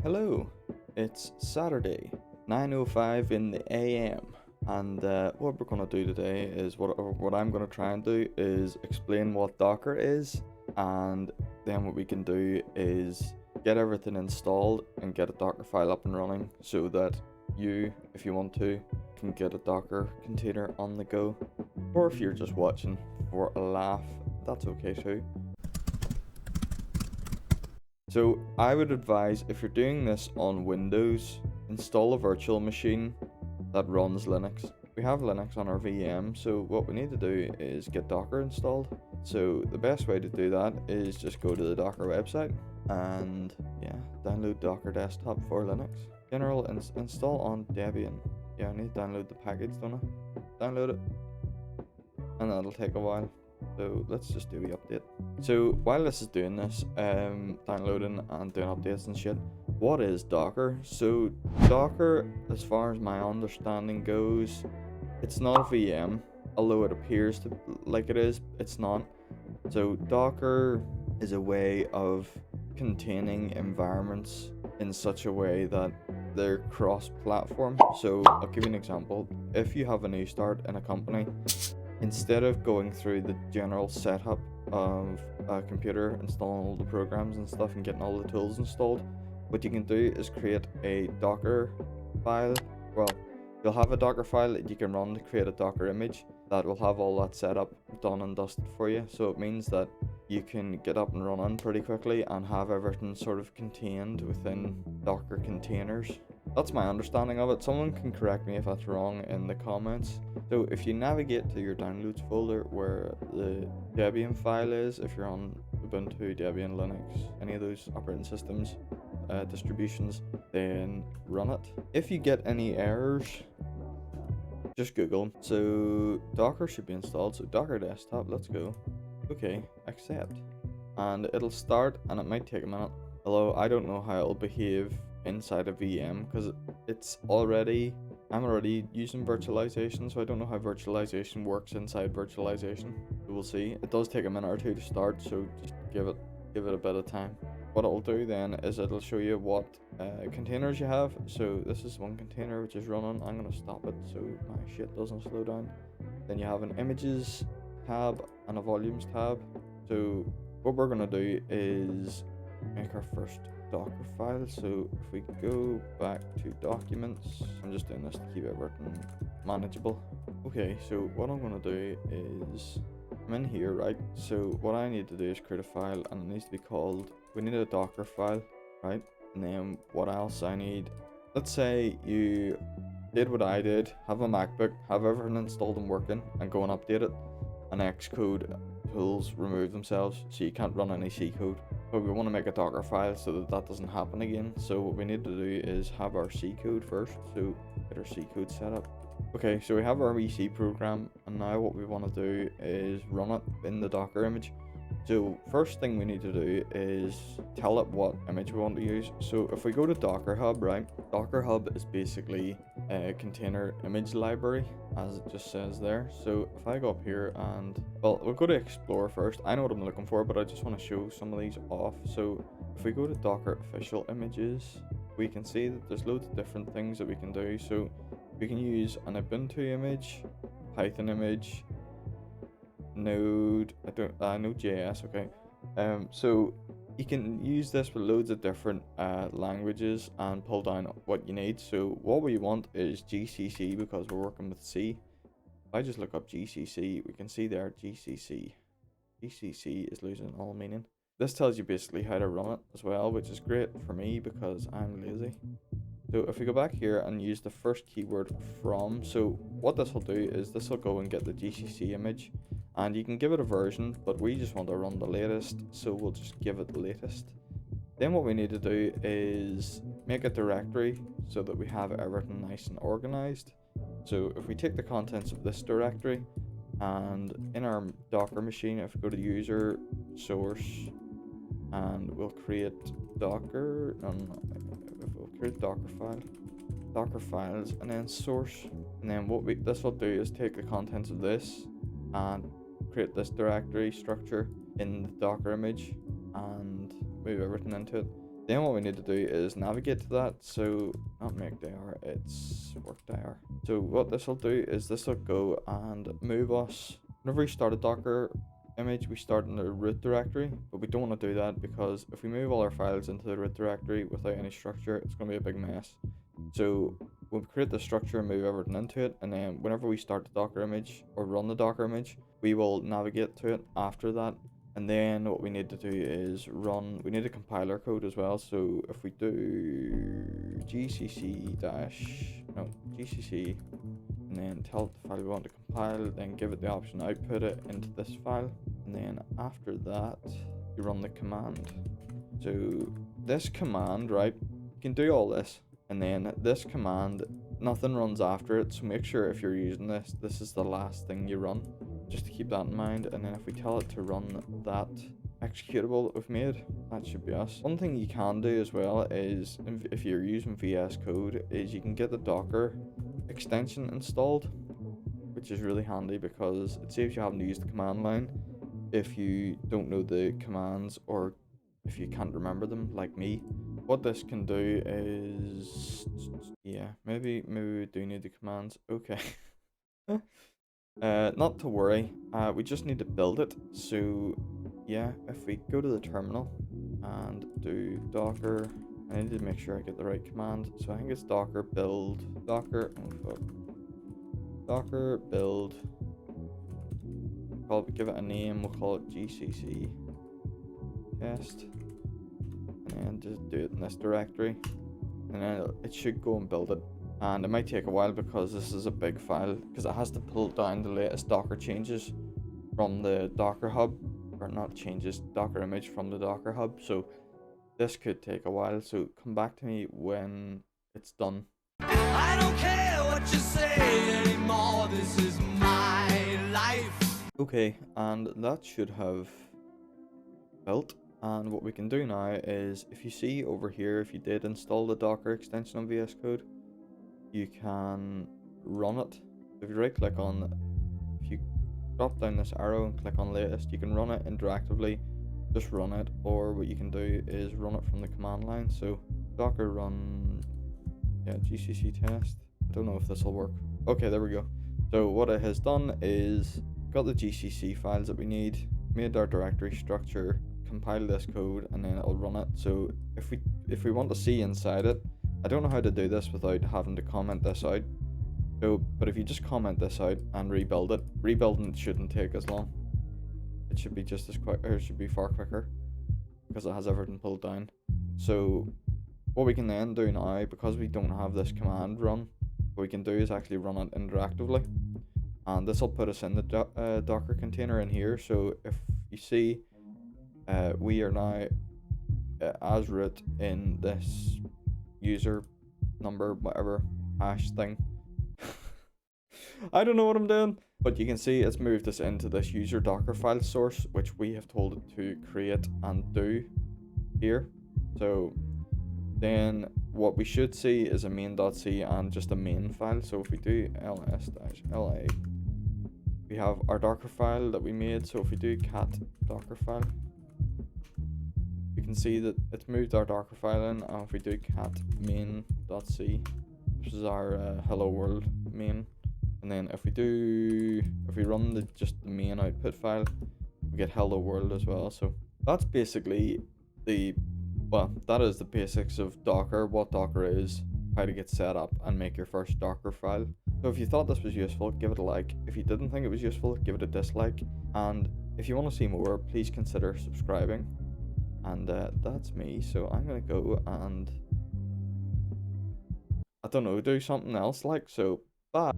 Hello, it's Saturday, 9:05 in the AM, and what we're gonna do today is what I'm gonna try and do is explain what Docker is, and then what we can do is get everything installed and get a Docker file up and running so that you, if you want to, can get a Docker container on the go, or if you're just watching for a laugh, that's okay too. So I would advise, if you're doing this on Windows, install a virtual machine that runs Linux. We have Linux on our VM, so what we need to do is get Docker installed. So the best way to do that is just go to the Docker website and download Docker Desktop for Linux. General install on Debian. Yeah, I need to download the package, don't I? Download it, and that'll take a while. So let's just do the update. So while this is doing this, downloading and doing updates and shit, what is Docker? So Docker, as far as my understanding goes, it's not a VM, although it appears to like it is, it's not. So Docker is a way of containing environments in such a way that they're cross-platform. So I'll give you an example. If you have a new start in a company, instead of going through the general setup of a computer, installing all the programs and stuff and getting all the tools installed, what you can do is create a Docker file. Well, you'll have a Docker file that you can run to create a Docker image that will have all that set up, done and dusted for you. So it means that you can get up and running pretty quickly and have everything sort of contained within Docker containers. That's my understanding of it. Someone can correct me if that's wrong in the comments. So if you navigate to your downloads folder where the Debian file is, if you're on Ubuntu, Debian, Linux, any of those operating systems, distributions, then run it. If you get any errors, just Google. So Docker should be installed. So Docker Desktop, let's go. Okay, accept. And it'll start, and it might take a minute. Although I don't know how it'll behave inside a VM, because I'm already using virtualization, so I don't know how virtualization works inside virtualization. So we'll see. It does take a minute or two to start, so just give it a bit of time. What it'll do then is it'll show you what containers you have. So this is one container which is running. I'm gonna stop it so my shit doesn't slow down. Then you have an images tab and a volumes tab. So what we're gonna do is make our first Docker file. So if we go back to documents, I'm just doing this to keep everything manageable. Okay, so what I'm gonna do is I'm in here, right? So what I need to do is create a file, and it needs to be called, we need a Docker file, right? And then what else I need, let's say you did what I did, have a MacBook, have everything installed and working, and go and update it, and Xcode tools remove themselves, so you can't run any C code. But we want to make a Docker file so that that doesn't happen again. So what we need to do is have our C code first. So get our C code set up. Okay, so we have our EC program, and now what we want to do is run it in the Docker image. So first thing we need to do is tell it what image we want to use. So if we go to Docker Hub, right? Docker Hub is basically a container image library, as it just says there. So if I go up here and, well, we'll go to Explore first. I know what I'm looking for, but I just want to show some of these off. So if we go to Docker official images, we can see that there's loads of different things that we can do. So we can use an Ubuntu image, Python image, Node.js, okay. So you can use this with loads of different languages and pull down what you need. So what we want is GCC, because we're working with C. If I just look up GCC, we can see there GCC is losing all meaning. This tells you basically how to run it as well, which is great for me because I'm lazy. So if we go back here and use the first keyword from, so what this will do is this will go and get the GCC image, and you can give it a version, but we just want to run the latest, so we'll just give it the latest. Then what we need to do is make a directory so that we have everything nice and organized. So if we take the contents of this directory, and in our Docker machine, if we go to user source, and we'll create Docker, we'll create Docker files, and then source, and then what this will do is take the contents of this and create this directory structure in the Docker image and move everything into it. Then what we need to do is navigate to that. So not make dir, it's work dir. So what this will do is this will go and move us. Whenever we start a Docker image, we start in the root directory, but we don't want to do that because if we move all our files into the root directory without any structure, it's going to be a big mess. So we'll create the structure and move everything into it, and then whenever we start the Docker image or run the Docker image, we will navigate to it after that. And then what we need to do is run, we need a compiler code as well. So if we do gcc and then tell it the file we want to compile, then give it the option to output it into this file. And then after that, you run the command. So this command, right, you can do all this. And then this command, nothing runs after it. So make sure if you're using this, this is the last thing you run. Just to keep that in mind. And then if we tell it to run that executable that we've made, that should be us. One thing you can do as well is if you're using VS Code is you can get the Docker extension installed, which is really handy because it saves you having to use the command line if you don't know the commands or if you can't remember them like me. What this can do is, yeah, maybe we do need the commands. Okay. Not to worry, we just need to build it. So yeah, if we go to the terminal and do docker, I need to make sure I get the right command. So I think it's docker build, docker build, give it a name, we'll call it gcc test, and just do it in this directory, and then it should go and build it. And it might take a while because this is a big file, because it has to pull down the latest Docker changes from the Docker Hub, or not changes, Docker image from the Docker Hub. So this could take a while, so come back to me when it's done. I don't care what you say anymore, this is my life. Okay, and that should have built. And what we can do now is, if you see over here, if you did install the Docker extension on VS Code, you can run it. If you right click on, if you drop down this arrow and click on latest, you can run it interactively, just run it. Or what you can do is run it from the command line. So docker run, yeah, gcc test. I don't know if this will work. Okay, there we go. So what it has done is got the gcc files that we need, made our directory structure, compile this code, and then it'll run it. So if we want to see inside it, I don't know how to do this without having to comment this out. So, but if you just comment this out and rebuild it, rebuilding it shouldn't take as long. It should be just as quick, or it should be far quicker, because it has everything pulled down. So what we can then do now, because we don't have this command run, what we can do is actually run it interactively, and this will put us in the Docker container in here. So if you see, we are now as root in this user number, whatever hash thing. I don't know what I'm doing, but you can see it's moved us into this user Docker file source, which we have told it to create and do here. So then what we should see is a main.c and just a main file. So if we do ls-la, we have our Docker file that we made. So if we do cat Docker file, you can see that it's moved our Docker file in. And if we do cat main.c, this is our hello world main. And then if we run just the main output file, we get hello world as well. So that's basically that is the basics of Docker, what Docker is, how to get set up and make your first Docker file. So if you thought this was useful, give it a like. If you didn't think it was useful, give it a dislike. And if you want to see more, please consider subscribing. And that's me. So I'm gonna go and, I don't know, do something else, like, so bye.